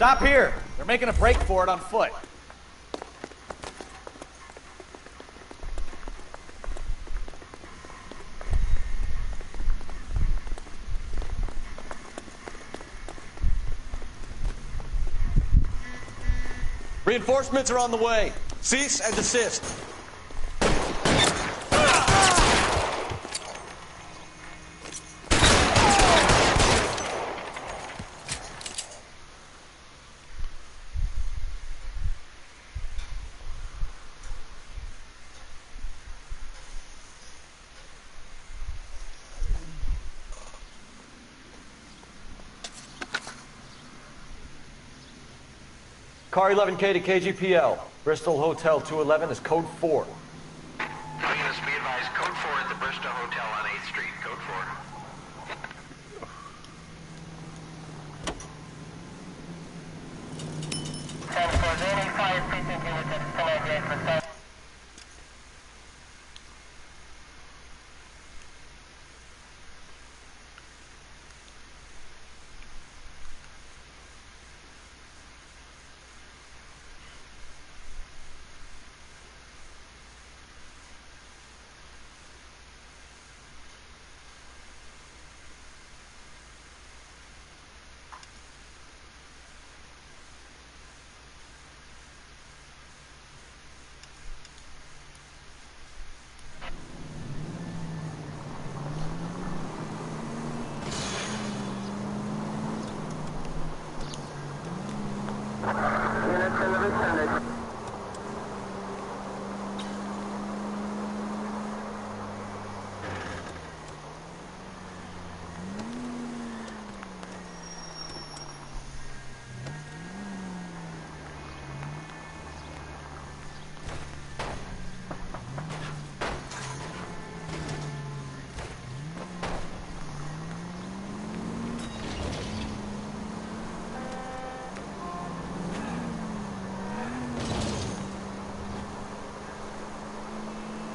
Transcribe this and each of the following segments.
Stop here. They're making a break for it on foot. Reinforcements are on the way. Cease and desist. Car 11K to KGPL. Bristol Hotel 211 is code 4. All units be advised, code 4 at the Bristol Hotel on 8th Street. Code 4.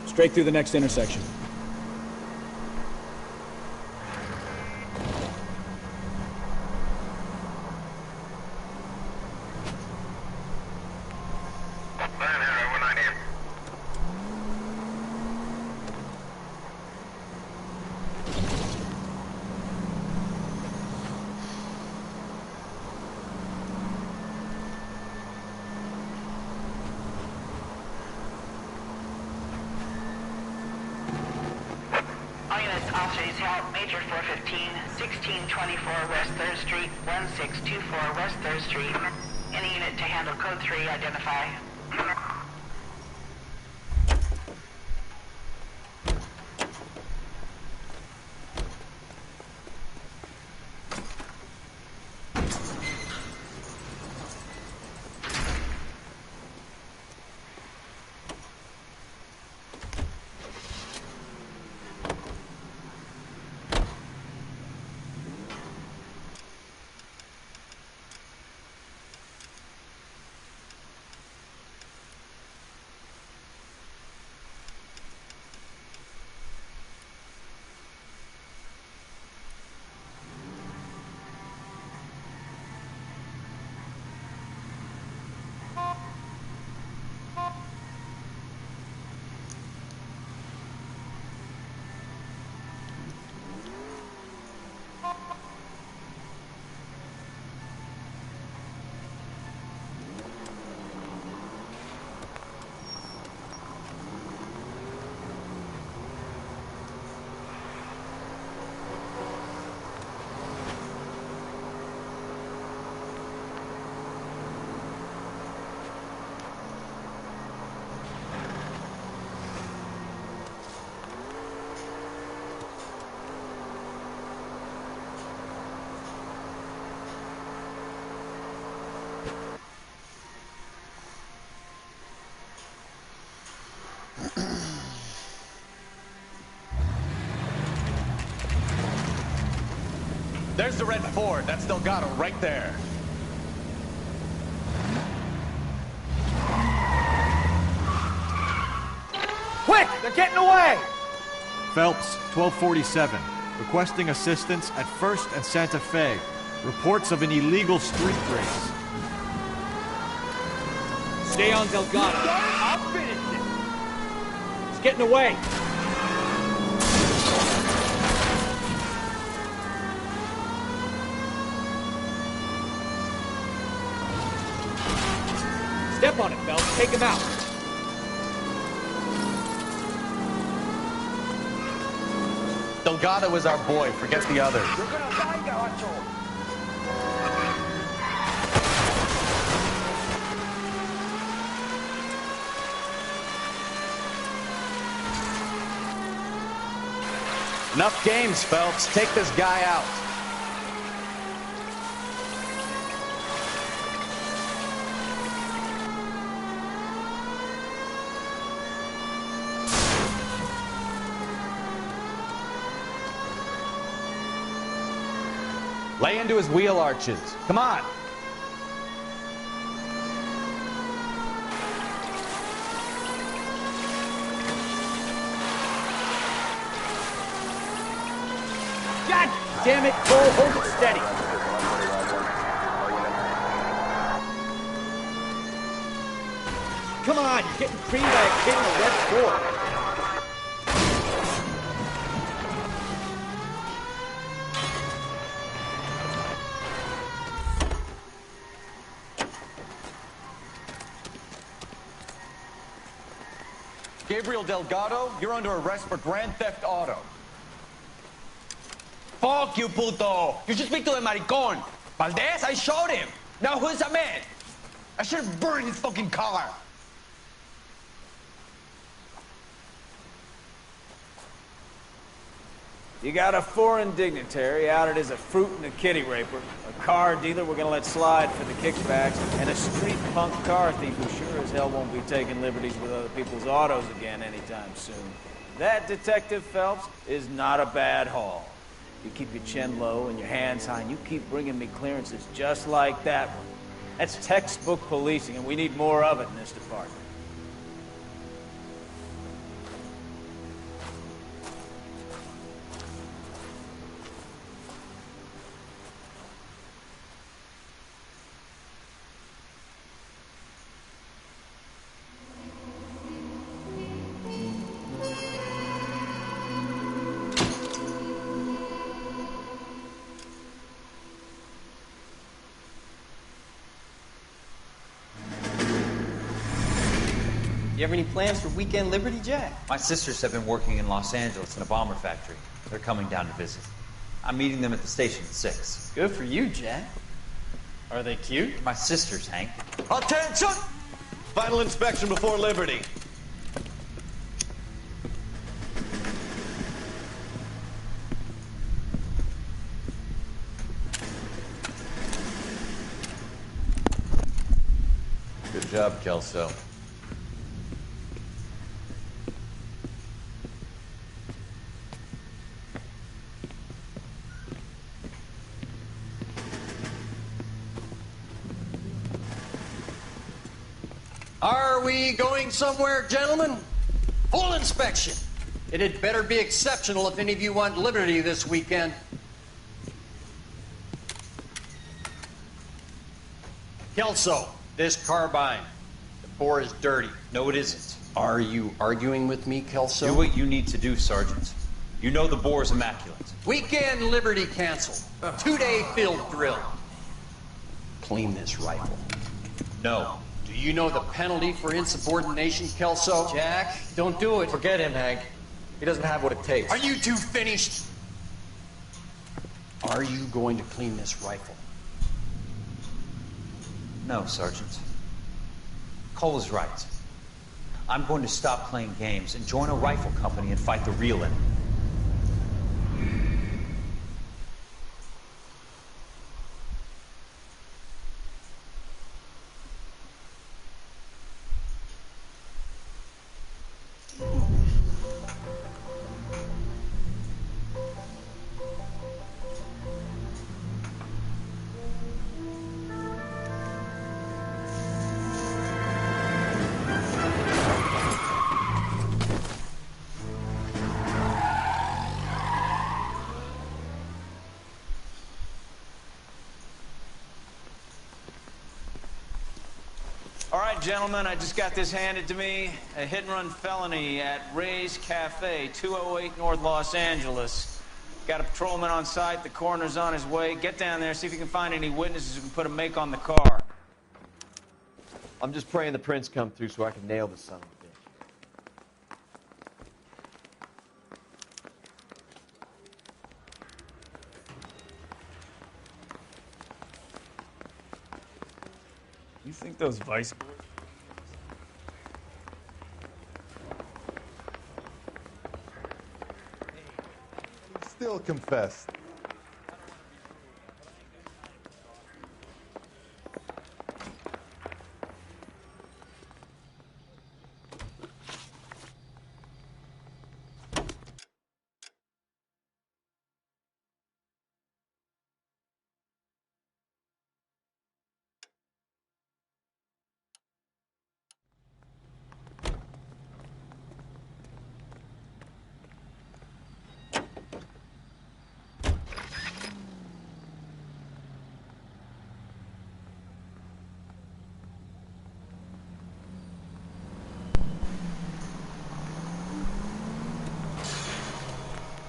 Straight through the next intersection. Officers help Major 415, 1624 West 3rd Street, 1624 West 3rd Street. Any unit to handle code 3, identify. There's the red Ford. That's Delgado right there. Quick! They're getting away! Phelps, 1247. Requesting assistance at 1st and Santa Fe. Reports of an illegal street race. Stay on Delgado. I'll finish it. It's getting away. Step on it, Phelps. Take him out. Delgado is our boy. Forget the others. You're gonna die, Gacho. Enough games, Phelps. Take this guy out. Lay into his wheel arches. Come on. God damn it, Cole. Hold it steady. Come on, you're getting creamed by a kid in a red Ford. Gabriel Delgado, you're under arrest for Grand Theft Auto. Fuck you, puto! You should speak to the maricón. Valdez, I showed him. Now who's the man? I should have burned his fucking car. You got a foreign dignitary outed as a fruit and a kitty raper, a car dealer we're gonna let slide for the kickbacks, and a street punk car thief who sure as hell won't be taking liberties with other people's autos again anytime soon. That, Detective Phelps, is not a bad haul. You keep your chin low and your hands high, and you keep bringing me clearances just like that one. That's textbook policing, and we need more of it in this department. You have any plans for weekend Liberty, Jack? My sisters have been working in Los Angeles in a bomber factory. They're coming down to visit. I'm meeting them at the station at 6. Good for you, Jack. Are they cute? My sisters, Hank. Attention! Final inspection before Liberty. Good job, Kelso. Are we going somewhere, gentlemen? Full inspection. It had better be exceptional if any of you want liberty this weekend. Kelso, this carbine. The bore is dirty. No, it isn't. Are you arguing with me, Kelso? Do what you need to do, Sergeant. You know the bore is immaculate. Weekend liberty canceled. 2-day field drill. Clean this rifle. No. Do you know the penalty for insubordination, Kelso? Jack, don't do it. Forget him, Hank. He doesn't have what it takes. Are you two finished? Are you going to clean this rifle? No, Sergeant. Cole is right. I'm going to stop playing games and join a rifle company and fight the real enemy. All right, gentlemen, I just got this handed to me. A hit-and-run felony at Ray's Cafe, 208 North Los Angeles. Got a patrolman on site. The coroner's on his way. Get down there, see if you can find any witnesses who can put a make on the car. I'm just praying the prints come through so I can nail this son of a bitch. You think those vice... Still confessed.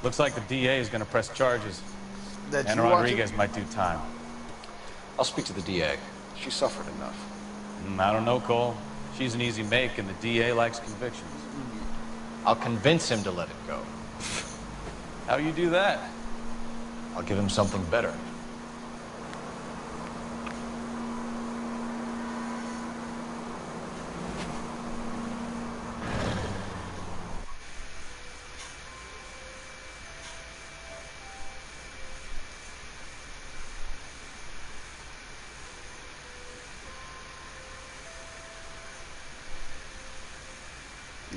Looks like the DA is going to press charges. And Rodriguez might do time. I'll speak to the DA. She suffered enough. I don't know, Cole. She's an easy make, and the DA likes convictions. I'll convince him to let it go. How you do that? I'll give him something better.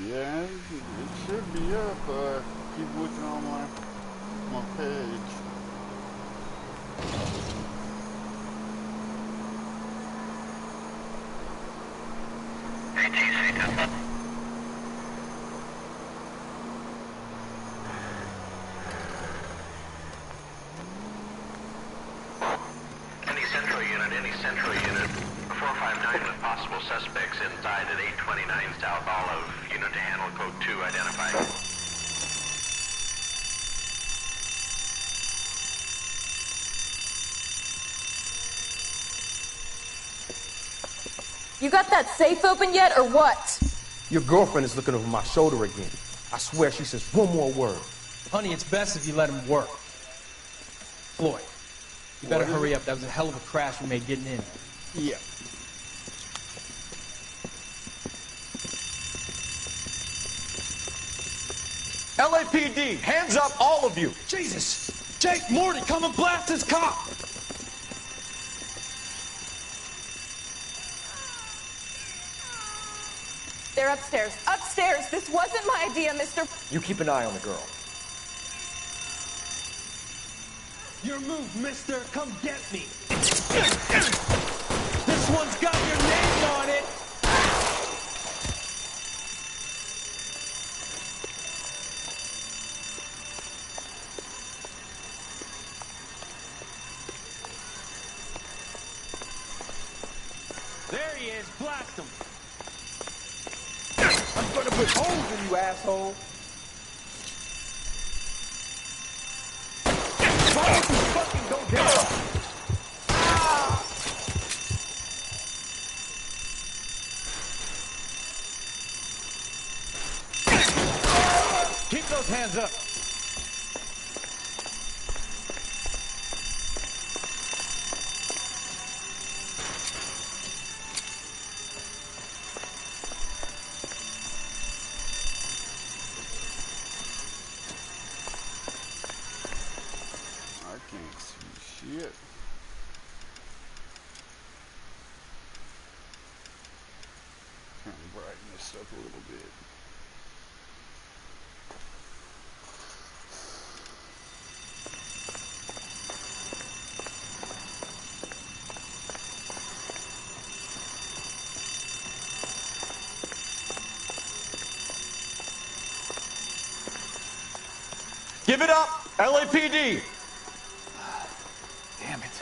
Yeah, it should be up. Keep looking on my page. Any central unit. 459 with possible suspects inside at 829 South Olive. Unit to handle code 2 identified. You got that safe open yet, or what? Your girlfriend is looking over my shoulder again. I swear she says one more word. Honey, it's best if you let him work. Floyd, you better hurry up. That was a hell of a crash we made getting in. Yeah. LAPD, hands up, all of you! Jesus! Jake, Morty, come and blast this cop! They're upstairs. Upstairs! This wasn't my idea, mister. You keep an eye on the girl. Your move, mister. Come get me. This one's got your name on it. There he is. Blast him. I'm gonna put holes in you, asshole. Why don't you fucking go down? Keep those hands up. I can't see shit. Kind of brighten this up a little bit. Give it up, LAPD! Damn it.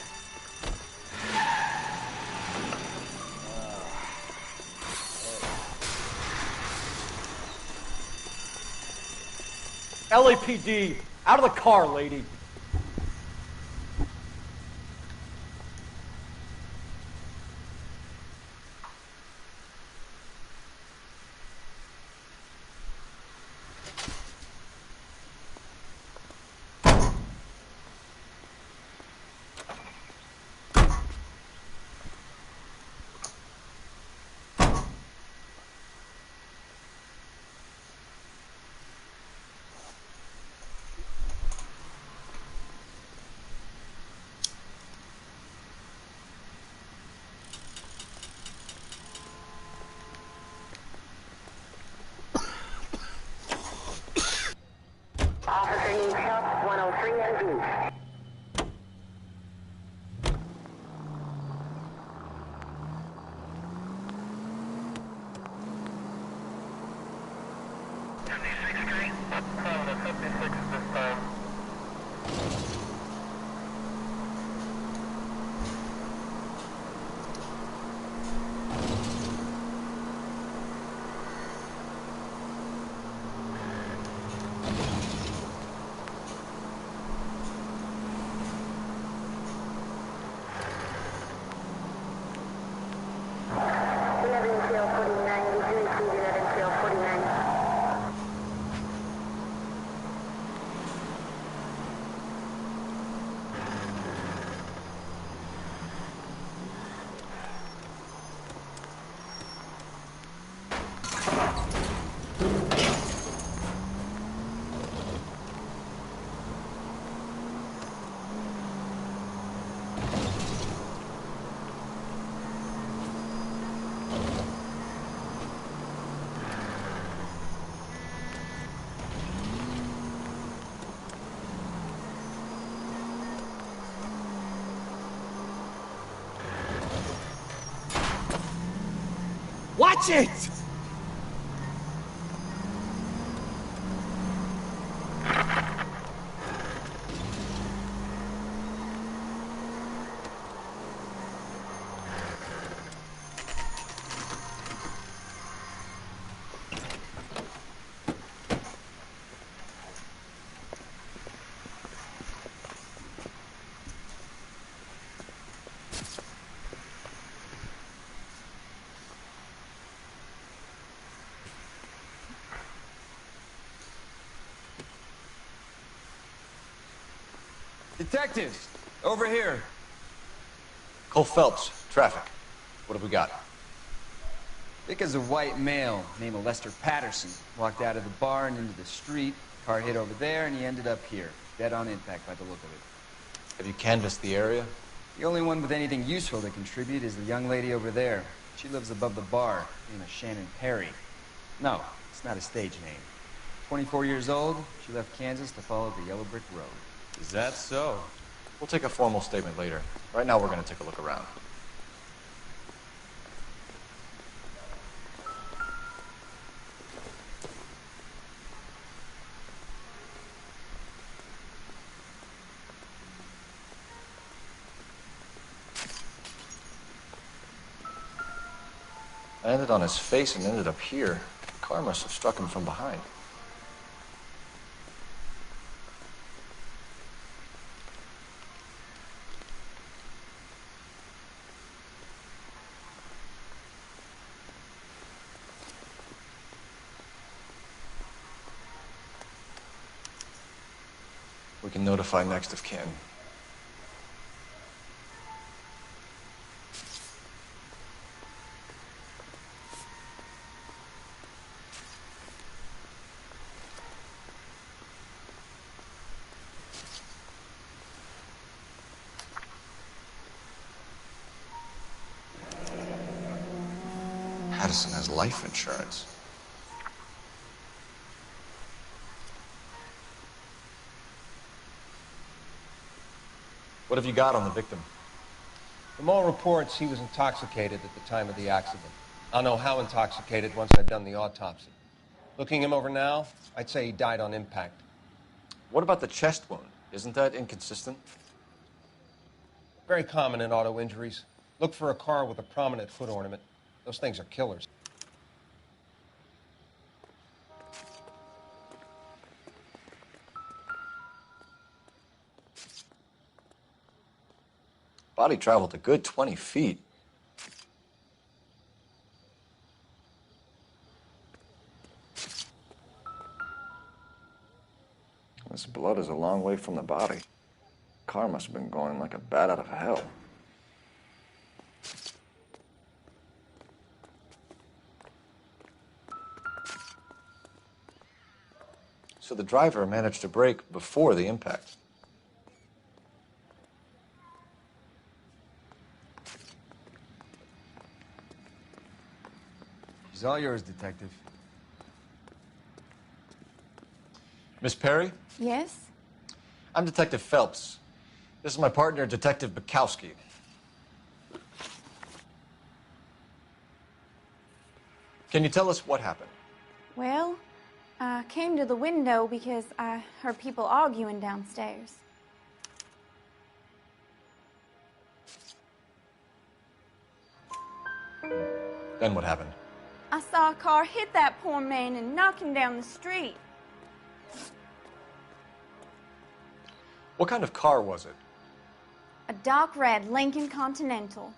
LAPD, out of the car, lady. Officer needs help, 103 and B. Watch it! Detectives, over here. Cole Phelps, traffic. What have we got? Vic is a white male named Lester Patterson. Walked out of the bar and into the street. Car hit over there, and he ended up here. Dead on impact by the look of it. Have you canvassed the area? The only one with anything useful to contribute is the young lady over there. She lives above the bar, named Shannon Perry. No, it's not a stage name. 24 years old, she left Kansas to follow the yellow brick road. Is that so? We'll take a formal statement later. Right now, we're going to take a look around. I landed on his face and ended up here. The car must have struck him from behind. We can notify next of kin. Patterson has life insurance. What have you got on the victim? From all reports, he was intoxicated at the time of the accident. I'll know how intoxicated once I've done the autopsy. Looking him over now, I'd say he died on impact. What about the chest wound? Isn't that inconsistent? Very common in auto injuries. Look for a car with a prominent foot ornament. Those things are killers. body traveled a good 20 feet. This blood is a long way from the body. Car must have been going like a bat out of hell. So the driver managed to brake before the impact. He's all yours, Detective. Miss Perry? Yes? I'm Detective Phelps. This is my partner, Detective Bukowski. Can you tell us what happened? Well, I came to the window because I heard people arguing downstairs. Then what happened? I saw a car hit that poor man and knock him down the street. What kind of car was it? A dark red Lincoln Continental.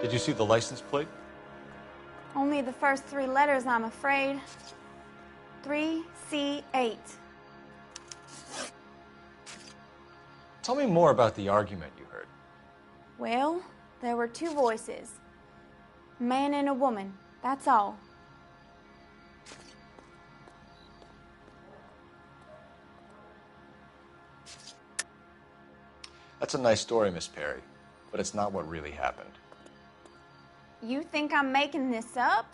Did you see the license plate? Only the first three letters, I'm afraid. 3C8. Tell me more about the argument you heard. Well, there were two voices. A man and a woman, that's all. That's a nice story, Miss Perry, but it's not what really happened. You think I'm making this up?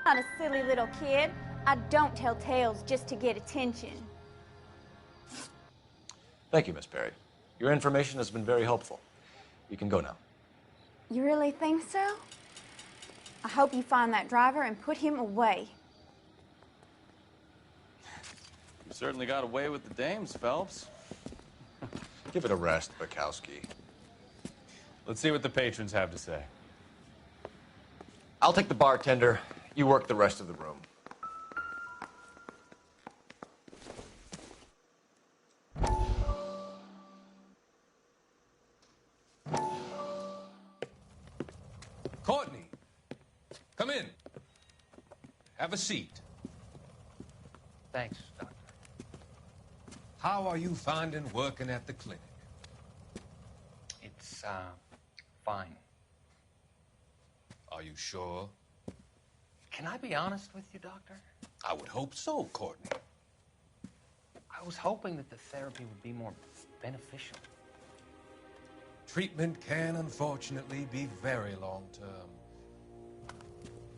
I'm not a silly little kid. I don't tell tales just to get attention. Thank you, Miss Perry. Your information has been very helpful. You can go now. You really think so? I hope you find that driver and put him away. You certainly got away with the dames, Phelps. Give it a rest, Bukowski. Let's see what the patrons have to say. I'll take the bartender. You work the rest of the room. Courtney, come in. Have a seat. Thanks, Doctor. How are you finding working at the clinic? It's, fine. Are you sure? Can I be honest with you, Doctor? I would hope so, Courtney. I was hoping that the therapy would be more beneficial. Treatment can, unfortunately, be very long-term.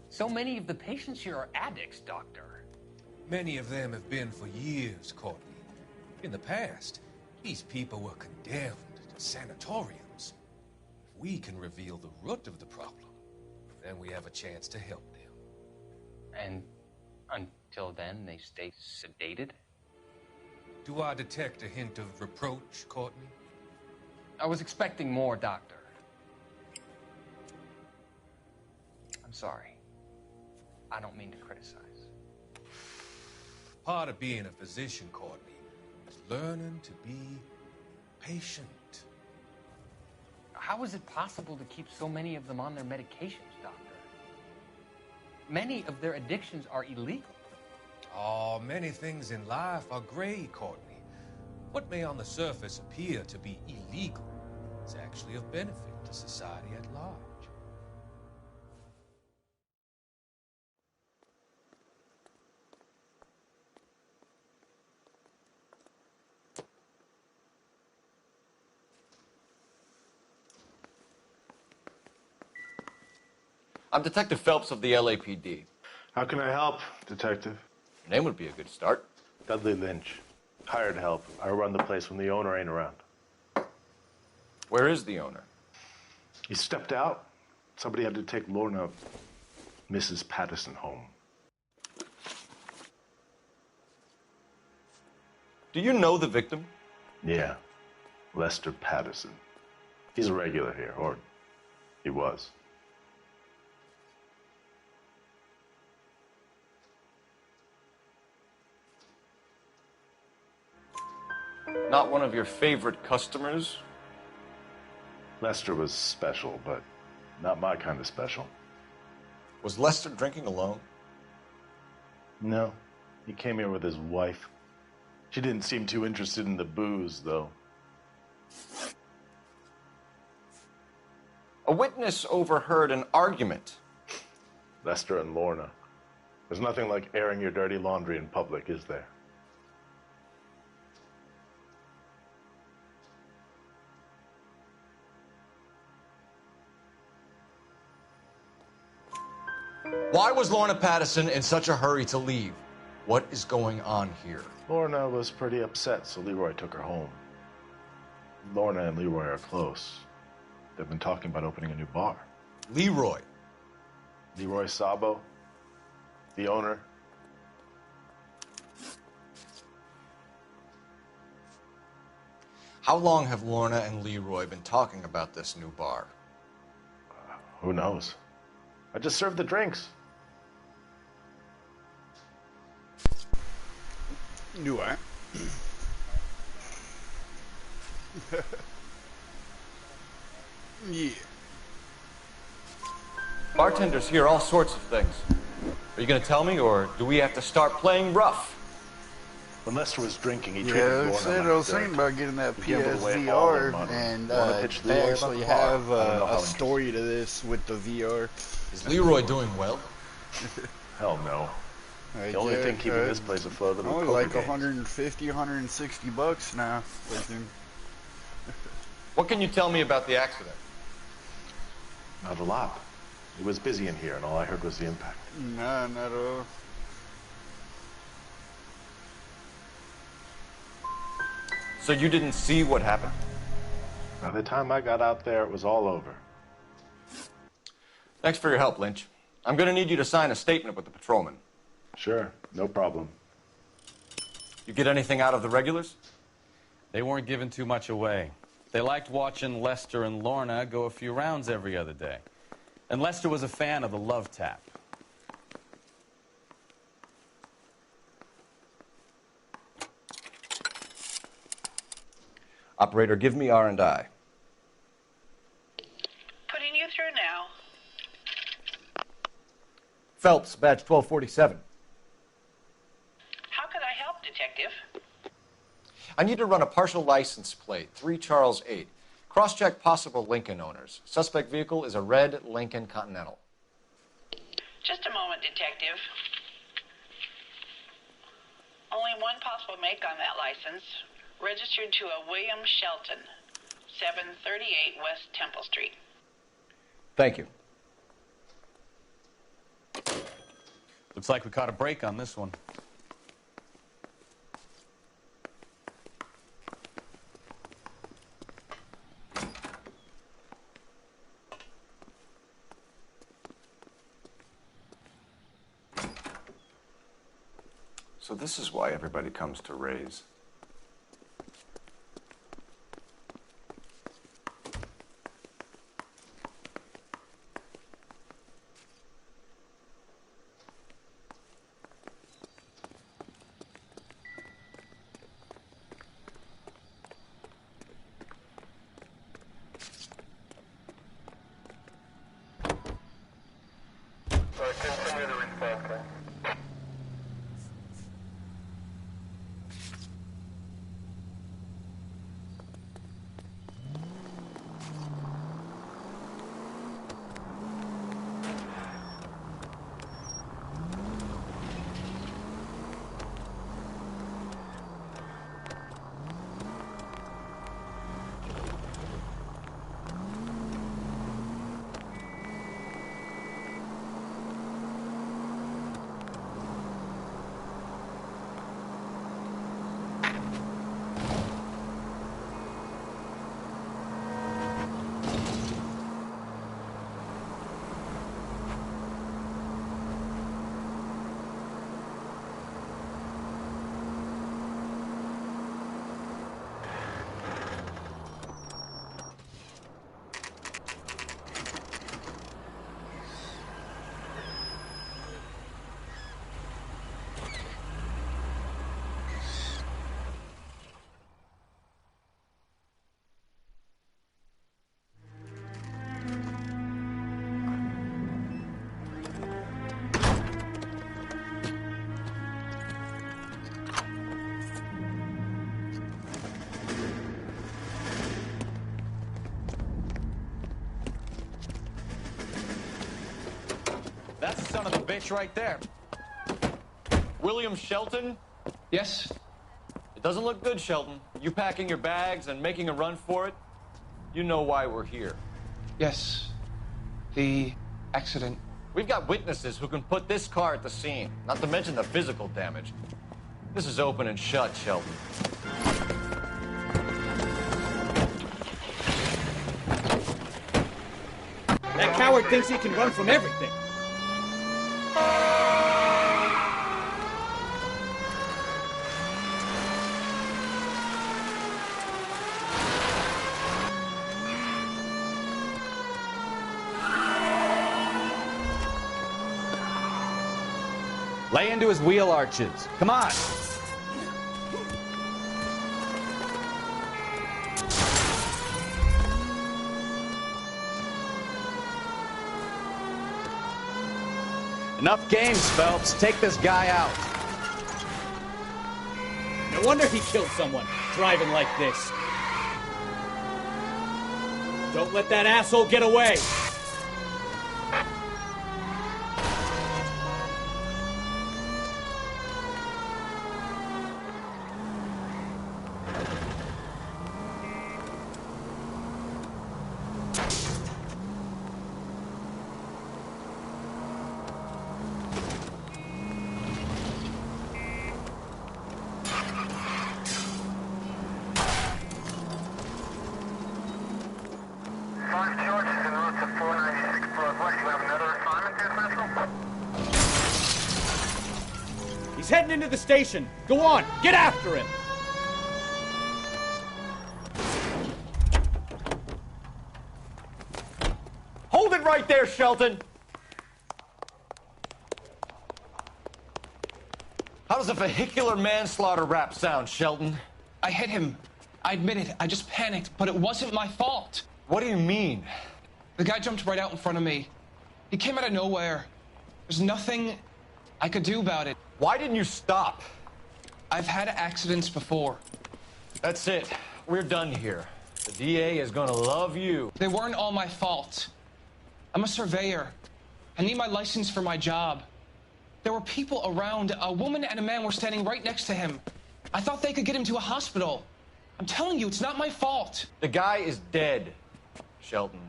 So many of the patients here are addicts, Doctor. Many of them have been for years, Courtney. In the past, these people were condemned to sanatoriums. If we can reveal the root of the problem, then we have a chance to help them. And until then, they stay sedated? Do I detect a hint of reproach, Courtney? I was expecting more, Doctor. I'm sorry. I don't mean to criticize. Part of being a physician, Courtney, is learning to be patient. How is it possible to keep so many of them on their medications, Doctor? Many of their addictions are illegal. Oh, many things in life are gray, Courtney. What may on the surface appear to be illegal is actually of benefit to society at large. I'm Detective Phelps of the LAPD. How can I help, Detective? Your name would be a good start. Dudley Lynch. Hired help. I run the place when the owner ain't around. Where is the owner? He stepped out. Somebody had to take Lorna, Mrs. Patterson, home. Do you know the victim? Yeah. Lester Patterson. He's a regular here, or he was. Not one of your favorite customers? Lester was special, but not my kind of special. Was Lester drinking alone? No. He came here with his wife. She didn't seem too interested in the booze, though. A witness overheard an argument. Lester and Lorna. There's nothing like airing your dirty laundry in public, is there? Why was Lorna Patterson in such a hurry to leave? What is going on here? Lorna was pretty upset, so Leroy took her home. Lorna and Leroy are close. They've been talking about opening a new bar. Leroy? Leroy Sabo, the owner. How long have Lorna and Leroy been talking about this new bar? Who knows? I just served the drinks. Noire. Yeah. Bartenders hear all sorts of things. Are you going to tell me, or do we have to start playing rough? When Lester was drinking, he Yeah, treated I Lorna said like I was dirt. thinking about getting that He gambled away all their PSVR, money. and Wanna pitch they Leroy actually about the bar? have I don't know how a interested. story to this with the VR. Is Leroy doing well? Hell no. I The only guess, thing keeping this place afloat are the only poker like games. 150, 160 bucks now. Thinking. What can you tell me about the accident? Not a lot. It was busy in here, and all I heard was the impact. Nah, not at all. So you didn't see what happened? By the time I got out there, it was all over. Thanks for your help, Lynch. I'm going to need you to sign a statement with the patrolman. Sure, no problem. You get anything out of the regulars? They weren't giving too much away. They liked watching Lester and Lorna go a few rounds every other day. And Lester was a fan of the love tap. Operator, give me R&I. Putting you through now. Phelps, badge 1247. How could I help, Detective? I need to run a partial license plate, 3 Charles 8. Cross-check possible Lincoln owners. Suspect vehicle is a red Lincoln Continental. Just a moment, Detective. Only one possible make on that license. Registered to a William Shelton, 738 West Temple Street. Thank you. Looks like we caught a break on this one. So this is why everybody comes to Ray's. son of a bitch right there. William Shelton? Yes? It doesn't look good, Shelton. You packing your bags and making a run for it? You know why we're here. Yes. The accident. We've got witnesses who can put this car at the scene, not to mention the physical damage. This is open and shut, Shelton. That coward thinks he can run from everything. Lay into his wheel arches. Come on. Enough games, Phelps. Take this guy out. No wonder he killed someone, driving like this. Don't let that asshole get away. He's heading into the station. Go on, get after him. Hold it right there, Shelton! How does a vehicular manslaughter rap sound, Shelton? I hit him. I admit it. I just panicked, but it wasn't my fault. What do you mean? The guy jumped right out in front of me. He came out of nowhere. There's nothing I could do about it. Why didn't you stop? I've had accidents before. That's it. We're done here. The DA is gonna love you. They weren't all my fault. I'm a surveyor. I need my license for my job. There were people around. A woman and a man were standing right next to him. I thought they could get him to a hospital. I'm telling you, it's not my fault. The guy is dead, Shelton.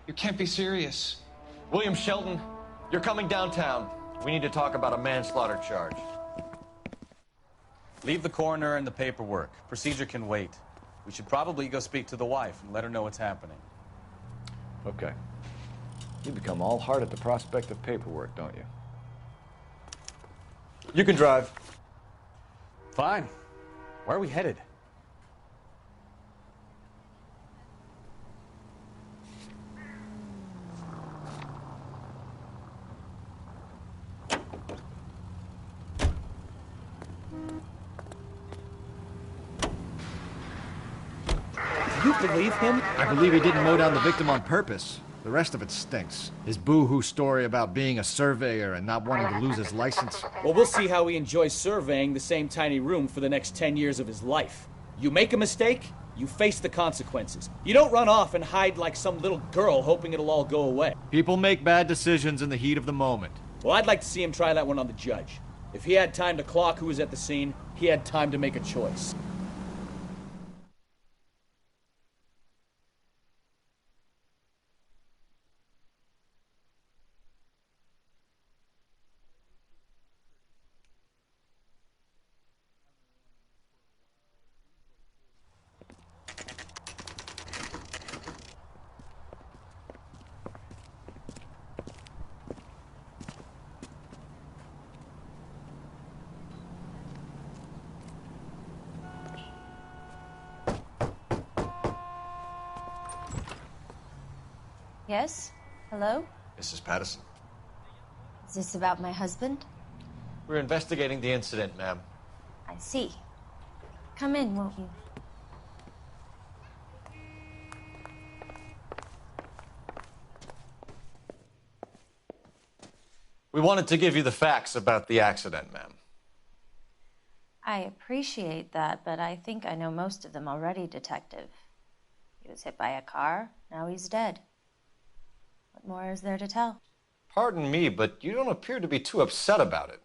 You can't be serious. William Shelton, you're coming downtown. We need to talk about a manslaughter charge. Leave the coroner and the paperwork. Procedure can wait. We should probably go speak to the wife and let her know what's happening. Okay. You become all heart at the prospect of paperwork, don't you? You can drive. Fine. Where are we headed? Do you believe him? I believe he didn't mow down the victim on purpose. The rest of it stinks. His boo-hoo story about being a surveyor and not wanting to lose his license. Well, we'll see how he enjoys surveying the same tiny room for the next 10 years of his life. You make a mistake, you face the consequences. You don't run off and hide like some little girl hoping it'll all go away. People make bad decisions in the heat of the moment. Well, I'd like to see him try that one on the judge. If he had time to clock who was at the scene, he had time to make a choice. Yes? Hello? Mrs. Patterson. Is this about my husband? We're investigating the incident, ma'am. I see. Come in, won't you? We wanted to give you the facts about the accident, ma'am. I appreciate that, but I think I know most of them already, Detective. He was hit by a car, now he's dead. What more is there to tell? Pardon me, but you don't appear to be too upset about it.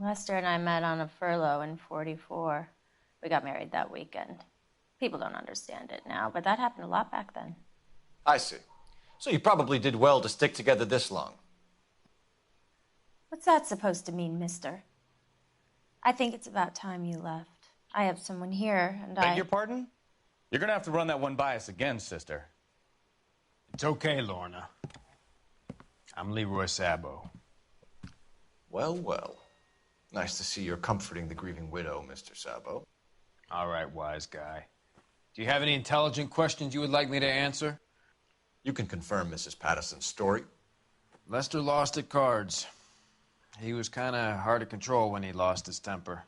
Lester and I met on a furlough in '44. We got married that weekend. People don't understand it now, but that happened a lot back then. I see. So you probably did well to stick together this long. What's that supposed to mean, mister? I think it's about time you left. I have someone here, and Beg your pardon? You're gonna have to run that one by us again, sister. It's okay, Lorna. I'm Leroy Sabo. Well, well. Nice to see you're comforting the grieving widow, Mr. Sabo. All right, wise guy. Do you have any intelligent questions you would like me to answer? You can confirm Mrs. Patterson's story. Lester lost at cards. He was kind of hard to control when he lost his temper.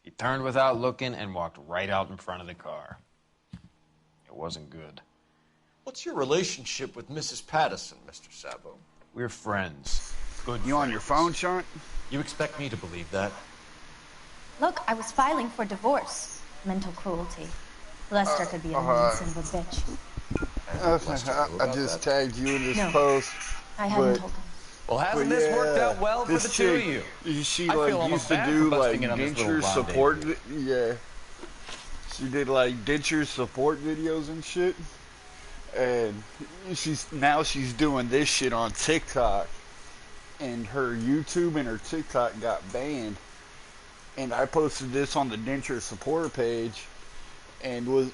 He turned without looking and walked right out in front of the car. It wasn't good. What's your relationship with Mrs. Patterson, Mr. Sabo? We're friends. Good You on your phone, Sean? You expect me to believe that? Look, I was filing for divorce. Mental cruelty. Lester could be a mean son of a bitch. I just tagged you in this No, post. I hadn't told him. Well, hasn't this worked out well for the two of you? She I feel used almost to bad do for like busting in on this little denture support. rendezvous. Yeah, she did like denture support videos and shit. And she's doing this shit on TikTok. And her YouTube and her TikTok got banned. And I posted this on the denture support page, and was.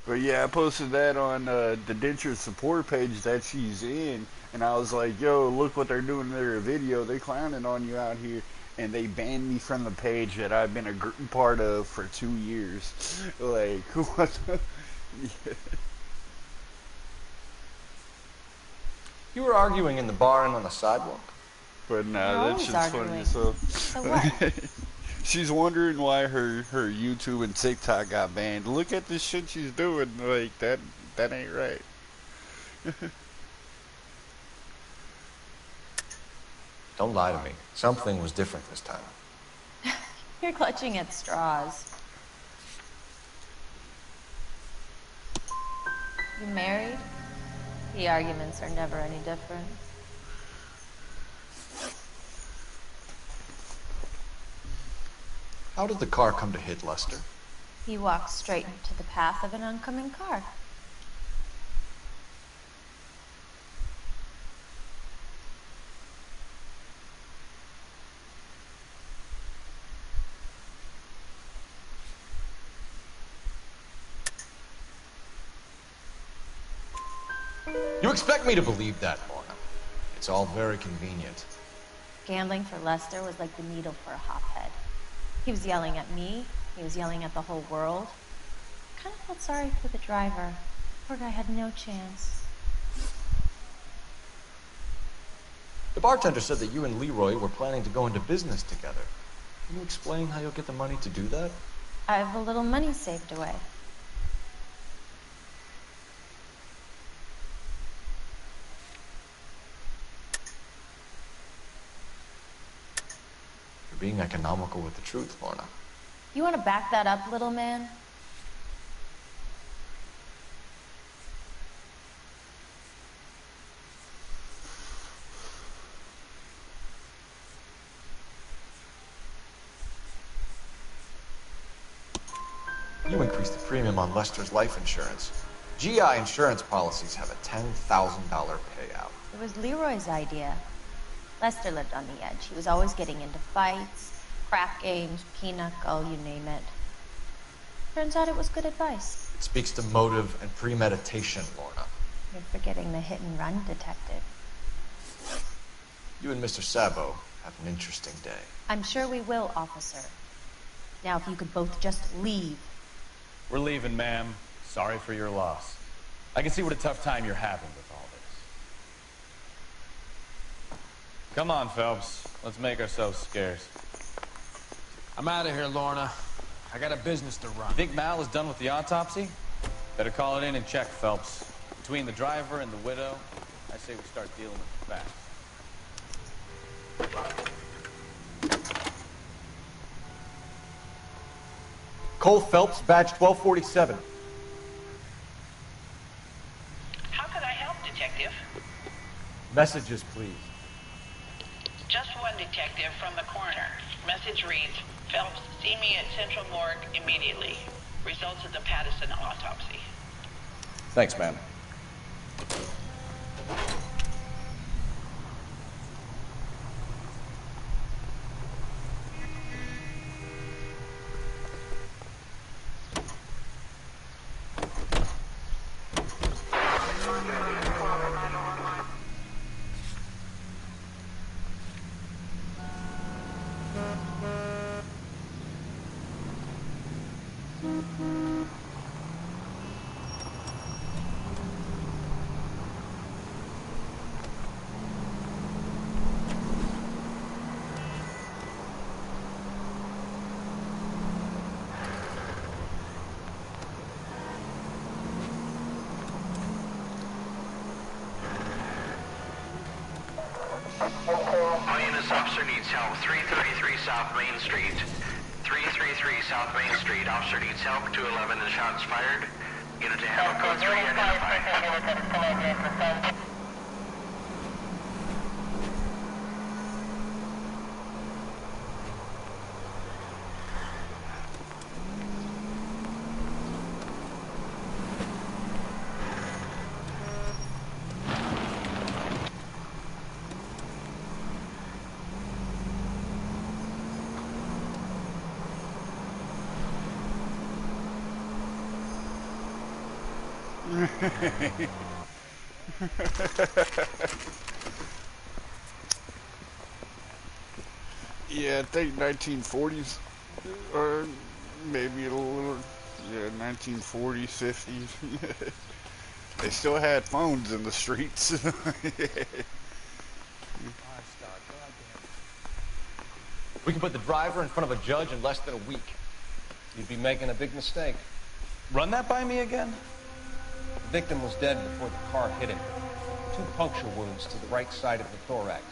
But yeah, I posted that on the denture support page that she's in, and I was like, yo, look what they're doing in their video. They clowning on you out here, and they banned me from the page that I've been a part of for 2 years. Like, what the... Yeah. You were arguing in the bar and on the sidewalk? But no, that shit's funny. So what? She's wondering why her YouTube and TikTok got banned. Look at this shit she's doing. Like, that ain't right. Don't lie to me. Something was different this time. You're clutching at straws. You married? The arguments are never any different. How did the car come to hit Lester? He walked straight into the path of an oncoming car. You expect me to believe that, Lorna? It's all very convenient. Gambling for Lester was like the needle for a hophead. He was yelling at me. He was yelling at the whole world. I kind of felt sorry for the driver. Poor guy had no chance. The bartender said that you and Leroy were planning to go into business together. Can you explain how you'll get the money to do that? I have a little money saved away. You're being economical with the truth, Lorna. You want to back that up, little man? You increased the premium on Lester's life insurance. GI insurance policies have a $10,000 payout. It was Leroy's idea. Lester lived on the edge. He was always getting into fights, crap games, pinochle, you name it. Turns out it was good advice. It speaks to motive and premeditation, Lorna. You're forgetting the hit-and-run detective. You and Mr. Sabo have an interesting day. I'm sure we will, officer. Now, if you could both just leave. We're leaving, ma'am. Sorry for your loss. I can see what a tough time you're having with all this. Come on, Phelps. Let's make ourselves scarce. I'm out of here, Lorna. I got a business to run. Think Mal is done with the autopsy? Better call it in and check, Phelps. Between the driver and the widow, I say we start dealing with the facts. Cole Phelps, badge 1247. How could I help, Detective? Messages, please. Just one detective from the coroner. Message reads, Phelps, see me at Central Morgue immediately. Results of the Patterson autopsy. Thanks, ma'am. All units, officer needs help. 333 South Main Street. 333 South Main Street. Officer needs help. 211 and shots fired. Unit to handle code 3 identified. Yeah, I think 1940s, or maybe a little, yeah, 1940s, 50s. They still had phones in the streets. We can put the driver in front of a judge in less than a week. You'd be making a big mistake. Run that by me again? The victim was dead before the car hit him. 2 puncture wounds to the right side of the thorax.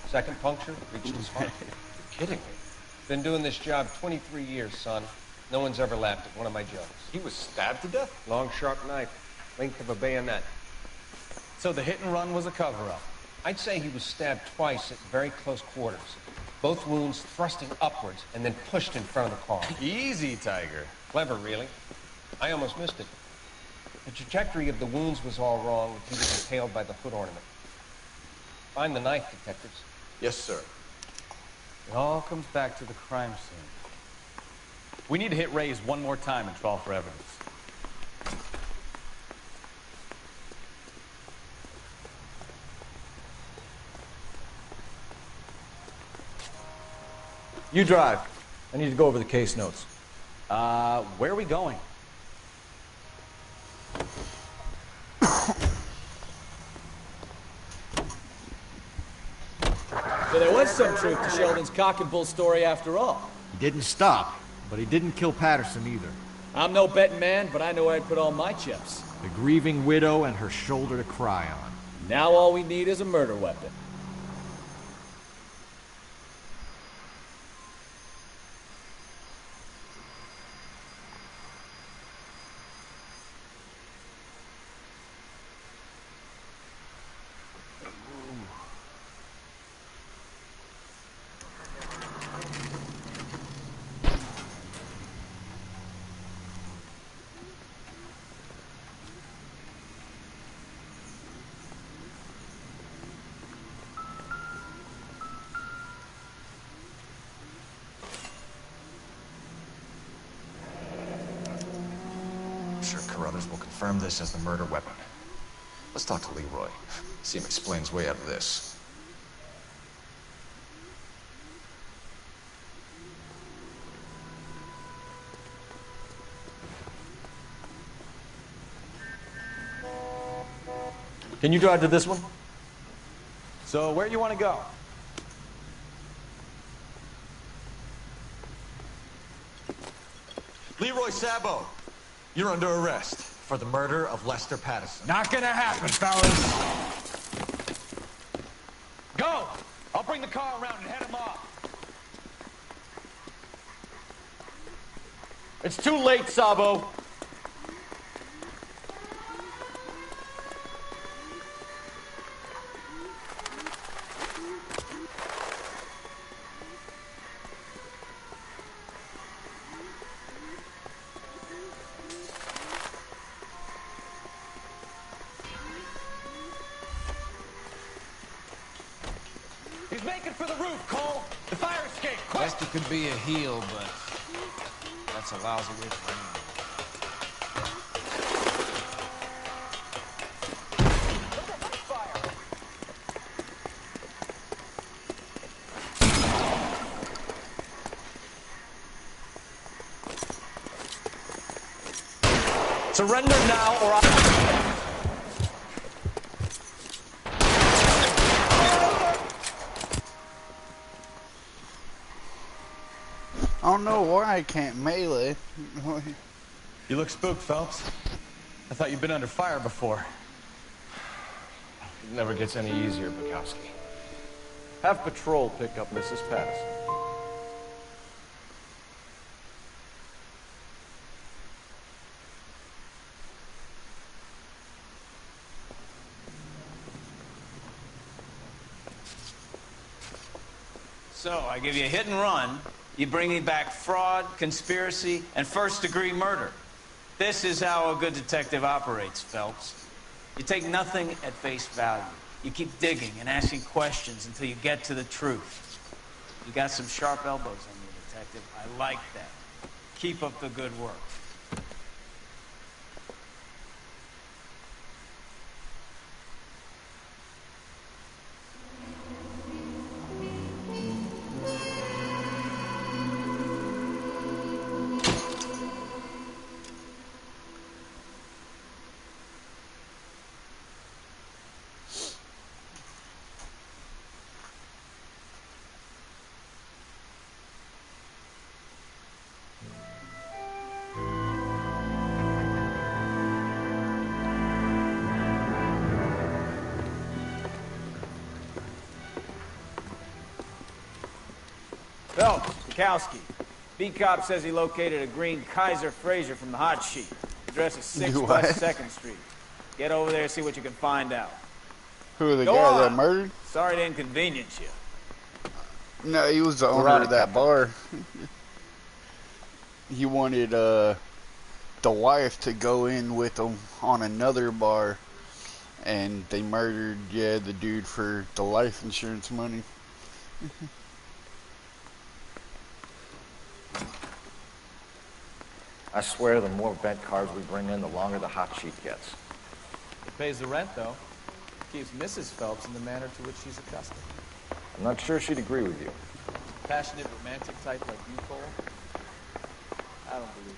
Second puncture reached his heart. You're kidding me. Been doing this job 23 years, son. No one's ever laughed at one of my jokes. He was stabbed to death? Long, sharp knife. Length of a bayonet. So the hit and run was a cover-up? I'd say he was stabbed twice at very close quarters. Both wounds thrusting upwards and then pushed in front of the car. Easy, Tiger. Clever, really. I almost missed it. The trajectory of the wounds was all wrong. He was impaled by the foot ornament. Find the knife, detectives. Yes, sir. It all comes back to the crime scene. We need to hit Ray's one more time and trawl for evidence. You drive. I need to go over the case notes. Where are we going? So there was some truth to Sheldon's cock and bull story after all. He didn't stop, but he didn't kill Patterson either. I'm no betting man, but I know where I'd put all my chips. The grieving widow and her shoulder to cry on. Now all we need is a murder weapon. I'm sure Carruthers will confirm this as the murder weapon. Let's talk to Leroy. See him explain his way out of this. Can you drive to this one? So where do you want to go? Leroy Sabo, you're under arrest for the murder of Lester Patterson. Not gonna happen, fellas. Go! I'll bring the car around and head him off. It's too late, Sabo. He's making for the roof, Cole. The fire escape, quick! Lester could be a heel, but that's a lousy way for him. Surrender now, or I... I don't know why I can't melee. You look spooked, Phelps. I thought you'd been under fire before. It never gets any easier, Bukowski. Have patrol pick up Mrs. Patterson. So, I give you a hit and run. You bring me back fraud, conspiracy, and first-degree murder. This is how a good detective operates, Phelps. You take nothing at face value. You keep digging and asking questions until you get to the truth. You got some sharp elbows on you, detective. I like that. Keep up the good work. Phelps, Bukowski. B-Cop says he located a green Kaiser Fraser from the hot sheet. Address is 6 Do West what? 2nd Street. Get over there, see what you can find out. Who, the Go guy on. that murdered? Sorry to inconvenience you. No, he was the owner of that bar. He wanted the wife to go in with him on another bar, and they murdered, the dude for the life insurance money. I swear the more vent cards we bring in, the longer the hot sheet gets. It pays the rent, though. Keeps Mrs. Phelps in the manner to which she's accustomed. I'm not sure she'd agree with you. Passionate, romantic type like you, Cole? I don't believe it.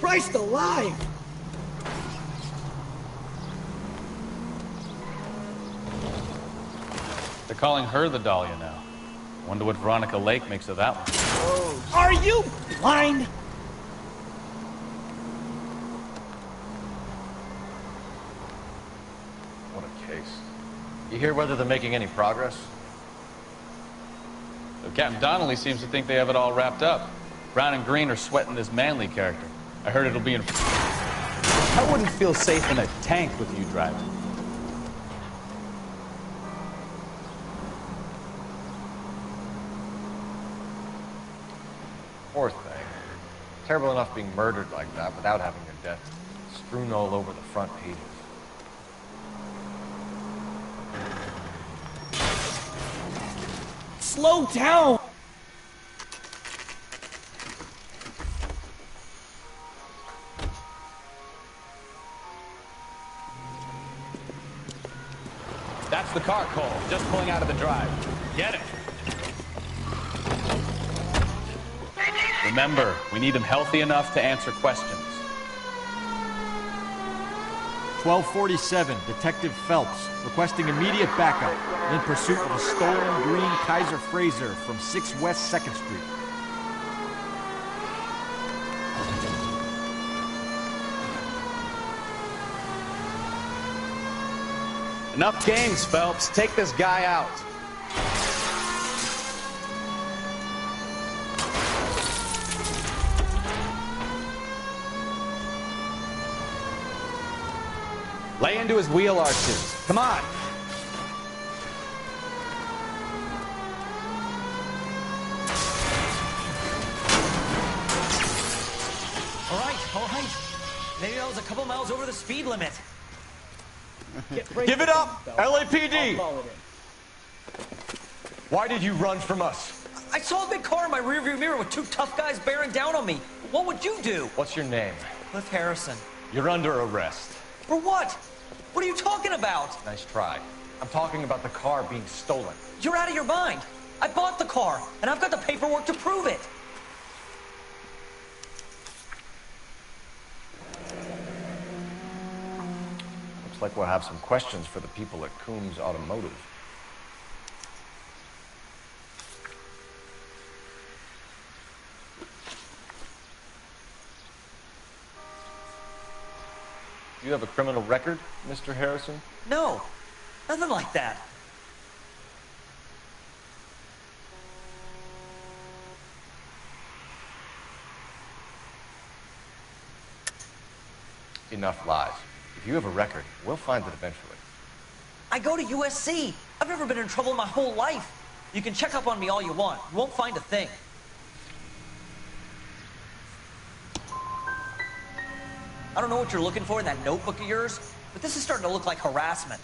Christ alive! They're calling her the Dahlia now. Wonder what Veronica Lake makes of that one. Are you blind? What a case. You hear whether they're making any progress? So Captain Donnelly seems to think they have it all wrapped up. Brown and Green are sweating this Manley character. I heard it'll be in... I wouldn't feel safe in a tank with you driving. Poor thing. Terrible enough being murdered like that without having your death strewn all over the front pages. Slow down! That's the car, Cole. Just pulling out of the drive. Get it. Remember, we need him healthy enough to answer questions. 1247, Detective Phelps, requesting immediate backup in pursuit of a stolen green Kaiser Frazer from 6 West 2nd Street. Enough games, Phelps. Take this guy out. Lay into his wheel arches. Come on. All right. Maybe that was a couple miles over the speed limit. Give it up, LAPD! Why did you run from us? I saw a big car in my rearview mirror with 2 tough guys bearing down on me. What would you do? What's your name? Cliff Harrison. You're under arrest. For what? What are you talking about? Nice try. I'm talking about the car being stolen. You're out of your mind. I bought the car, and I've got the paperwork to prove it. Looks like we'll have some questions for the people at Coombs Automotive. Do you have a criminal record, Mr. Harrison? No, nothing like that. Enough lies. If you have a record, we'll find it eventually. I go to USC. I've never been in trouble my whole life. You can check up on me all you want. You won't find a thing. I don't know what you're looking for in that notebook of yours, but this is starting to look like harassment.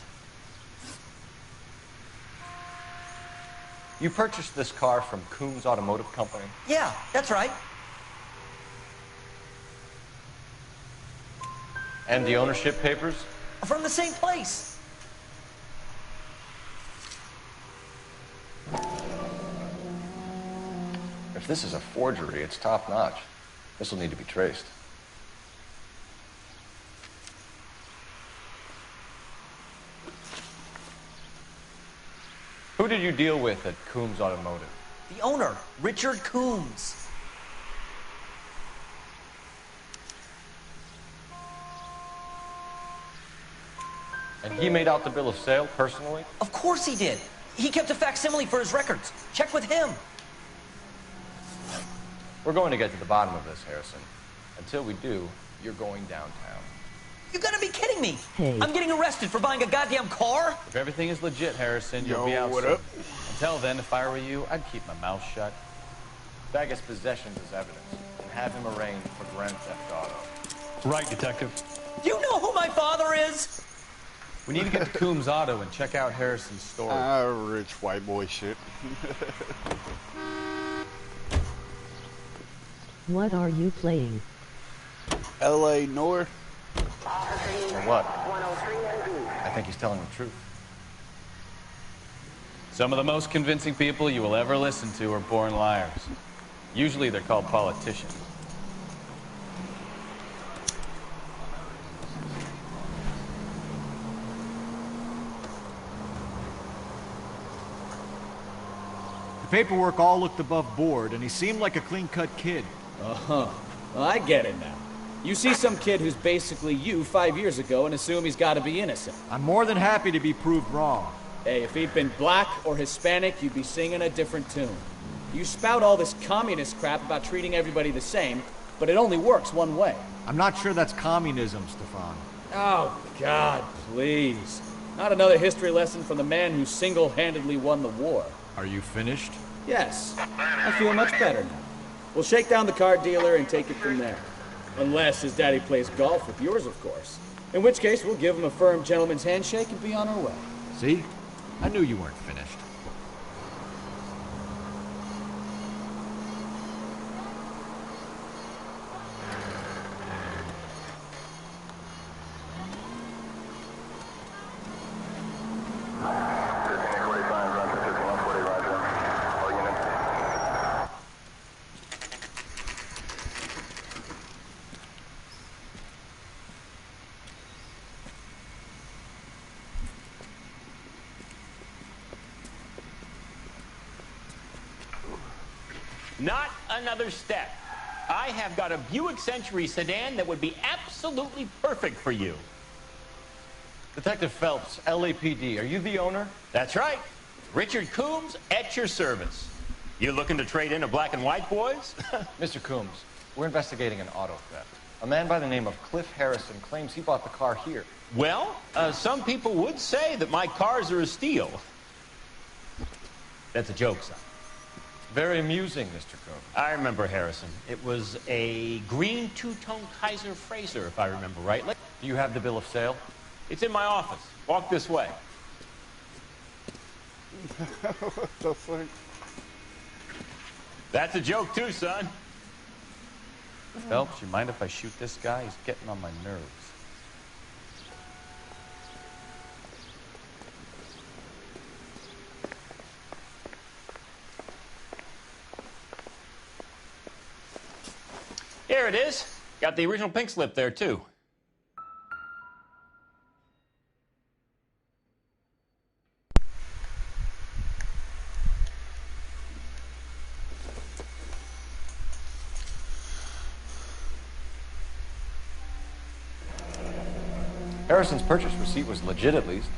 You purchased this car from Coombs Automotive Company? Yeah, that's right. And the ownership papers? From the same place. If this is a forgery, it's top-notch. This will need to be traced. Who did you deal with at Coombs Automotive? The owner, Richard Coombs. And he made out the bill of sale personally? Of course he did. He kept a facsimile for his records. Check with him. We're going to get to the bottom of this, Harrison. Until we do, you're going downtown. You gotta be kidding me. Hey. I'm getting arrested for buying a goddamn car? If everything is legit, Harrison, you'll be out what soon. up? Until then, if I were you, I'd keep my mouth shut. Bag his possessions as evidence and have him arraigned for grand theft auto. Right, Detective. You know who my father is? We need to get to Coombs Auto and check out Harrison's story. Rich white boy shit. What are you playing? LA Noire? For what? I think he's telling the truth. Some of the most convincing people you will ever listen to are born liars. Usually they're called politicians. The paperwork all looked above board, and he seemed like a clean-cut kid. Uh-huh. Well, I get it now. You see some kid who's basically you 5 years ago and assume he's got to be innocent. I'm more than happy to be proved wrong. Hey, if he'd been black or Hispanic, you'd be singing a different tune. You spout all this communist crap about treating everybody the same, but it only works one way. I'm not sure that's communism, Stefan. Oh, God, please. Not another history lesson from the man who single-handedly won the war. Are you finished? Yes. I feel much better now. We'll shake down the car dealer and take it from there. Unless his daddy plays golf with yours, of course. In which case, we'll give him a firm gentleman's handshake and be on our way. See? I knew you weren't finished. Not another step. I have got a Buick Century sedan that would be absolutely perfect for you. Detective Phelps, LAPD, are you the owner? That's right. Richard Coombs at your service. You looking to trade in a black and white, boys? Mr. Coombs, we're investigating an auto theft. A man by the name of Cliff Harrison claims he bought the car here. Well, some people would say that my cars are a steal. That's a joke, son. Very amusing, Mr. Coombs. I remember Harrison. It was a green two-tone Kaiser Frazer, if I remember rightly. Do you have the bill of sale? It's in my office. Walk this way. What the fuck? That's a joke too, son. Phelps, you mind if I shoot this guy? He's getting on my nerves. Here it is. Got the original pink slip there, too. Harrison's purchase receipt was legit, at least.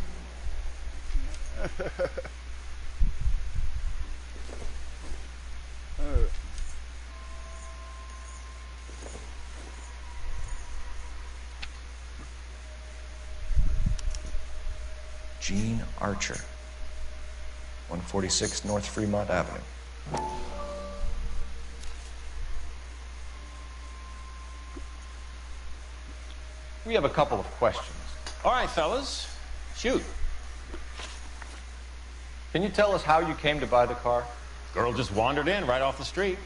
Gene Archer, 146 North Fremont Avenue. We have a couple of questions. All right, fellas. Shoot. Can you tell us how you came to buy the car? Girl just wandered in right off the street.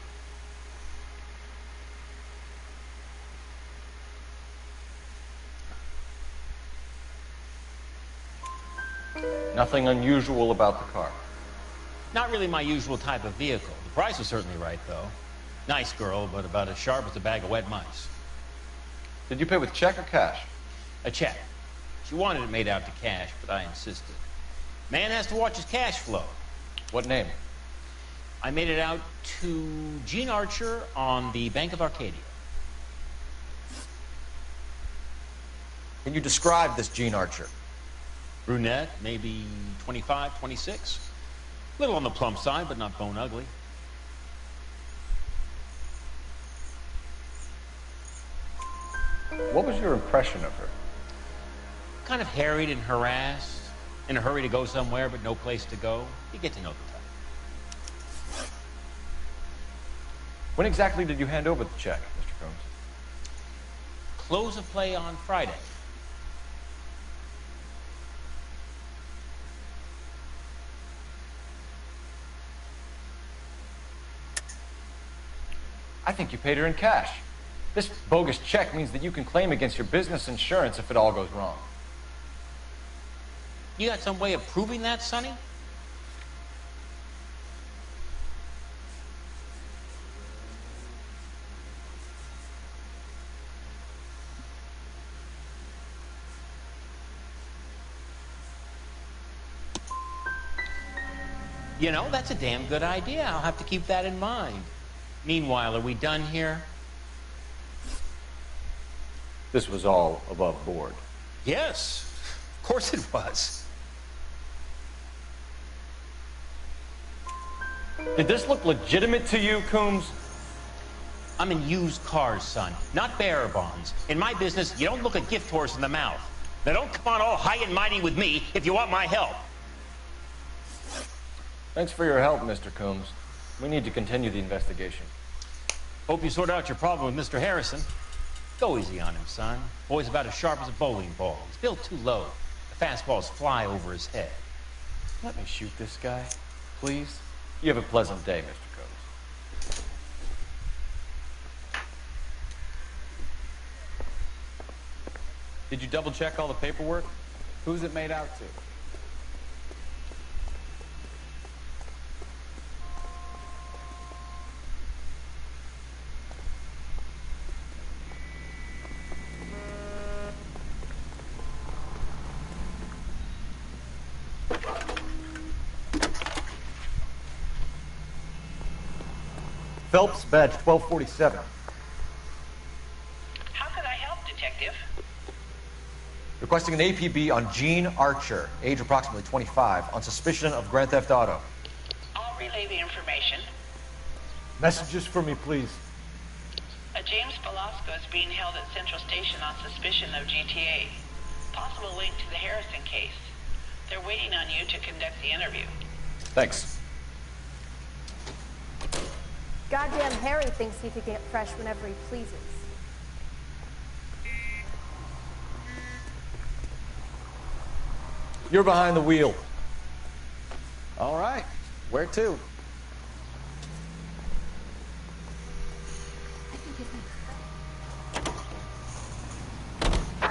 Nothing unusual about the car. Not really my usual type of vehicle. The price was certainly right, though. Nice girl, but about as sharp as a bag of wet mice. Did you pay with check or cash? A check. She wanted it made out to cash, but I insisted. Man has to watch his cash flow. What name? I made it out to Gene Archer on the Bank of Arcadia. Can you describe this Gene Archer? Brunette, maybe 25, 26. A little on the plump side, but not bone ugly. What was your impression of her? Kind of harried and harassed, in a hurry to go somewhere, but no place to go. You get to know the type. When exactly did you hand over the check, Mr. Combs? Close of play on Friday. I think you paid her in cash. This bogus check means that you can claim against your business insurance if it all goes wrong. You got some way of proving that, Sonny? You know, that's a damn good idea. I'll have to keep that in mind. Meanwhile, are we done here? This was all above board. Yes, of course it was. Did this look legitimate to you, Coombs? I'm in used cars, son, not bearer bonds. In my business, you don't look a gift horse in the mouth. Now don't come on all high and mighty with me if you want my help. Thanks for your help, Mr. Coombs. We need to continue the investigation. Hope you sort out your problem with Mr. Harrison. Go easy on him, son. Boy's about as sharp as a bowling ball. He's built too low. The fastballs fly over his head. Let me shoot this guy, please. You have a pleasant day, Mr. Combs. Did you double check all the paperwork? Who's it made out to? Phelps, badge 1247. How could I help, Detective? Requesting an APB on Gene Archer, age approximately 25, on suspicion of Grand Theft Auto. I'll relay the information. Messages for me, please. A James Velasco is being held at Central Station on suspicion of GTA. Possible link to the Harrison case. They're waiting on you to conduct the interview. Thanks. Goddamn Harry thinks he could get fresh whenever he pleases. You're behind the wheel. All right. Where to?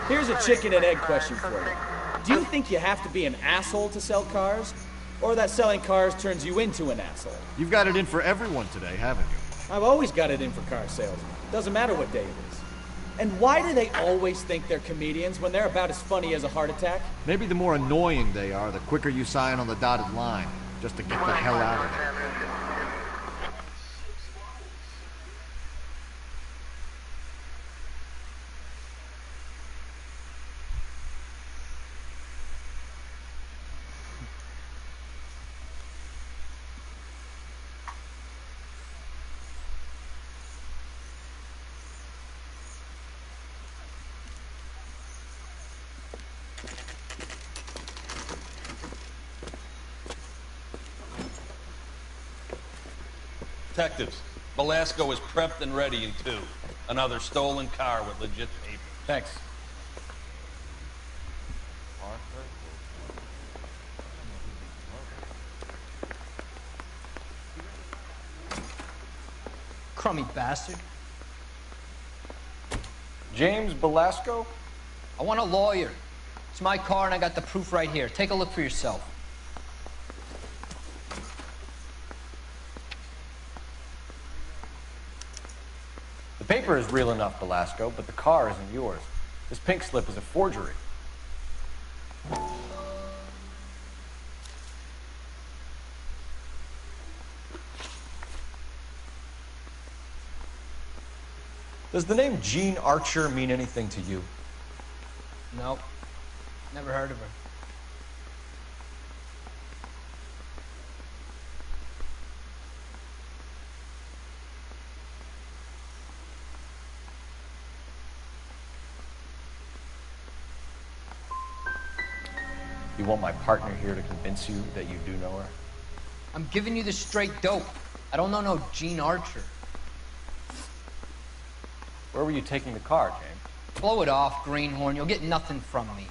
Here's a chicken and egg question for you. Do you think you have to be an asshole to sell cars? Or that selling cars turns you into an asshole? You've got it in for everyone today, haven't you? I've always got it in for car salesmen. Doesn't matter what day it is. And why do they always think they're comedians when they're about as funny as a heart attack? Maybe the more annoying they are, the quicker you sign on the dotted line, just to get the hell out of there. Detectives, Velasco is prepped and ready in 2. Another stolen car with legit papers. Thanks. Crummy bastard. James Velasco? I want a lawyer. It's my car and I got the proof right here. Take a look for yourself. The paper is real enough, Velasco, but the car isn't yours. This pink slip is a forgery. Does the name Gene Archer mean anything to you? Nope. Never heard of her. You want my partner here to convince you that you do know her? I'm giving you the straight dope. I don't know no Gene Archer. Where were you taking the car, James? Blow it off, greenhorn. You'll get nothing from me.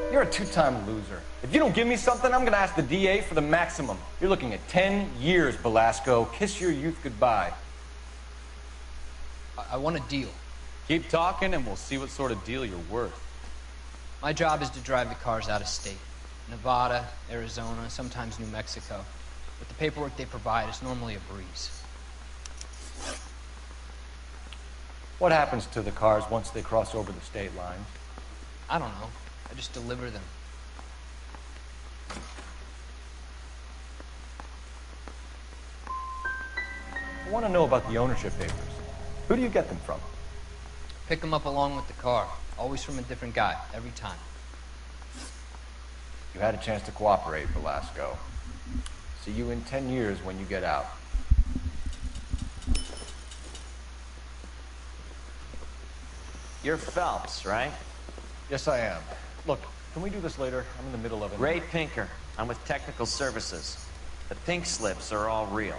You're a two-time loser. If you don't give me something, I'm gonna ask the DA for the maximum. You're looking at 10 years, Velasco. Kiss your youth goodbye. I want a deal. Keep talking and we'll see what sort of deal you're worth. My job is to drive the cars out of state. Nevada, Arizona, sometimes New Mexico. With the paperwork they provide, it's normally a breeze. What happens to the cars once they cross over the state lines? I don't know. I just deliver them. I want to know about the ownership papers. Who do you get them from? Pick them up along with the car. Always from a different guy, every time. You had a chance to cooperate, Velasco. See you in 10 years when you get out. You're Phelps, right? Yes, I am. Look, can we do this later? I'm in the middle of it. Ray Pinker. I'm with Technical Services. The pink slips are all real.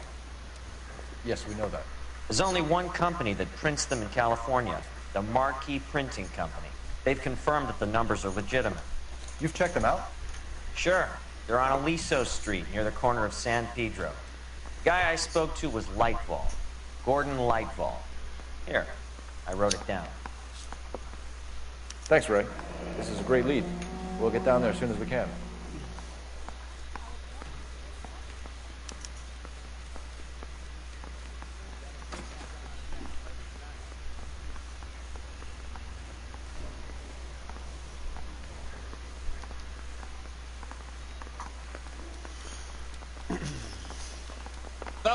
Yes, we know that. There's only one company that prints them in California, the Marquee Printing Company. They've confirmed that the numbers are legitimate. You've checked them out? Sure. They're on Aliso Street, near the corner of San Pedro. The guy I spoke to was Lightval. Gordon Lightval. Here, I wrote it down. Thanks, Ray. This is a great lead. We'll get down there as soon as we can.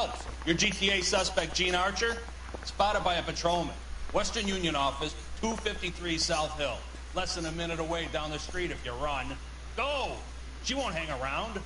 Phelps, your GTA suspect, Gene Archer, spotted by a patrolman. Western Union office, 253 South Hill. Less than a minute away down the street if you run. Go! She won't hang around.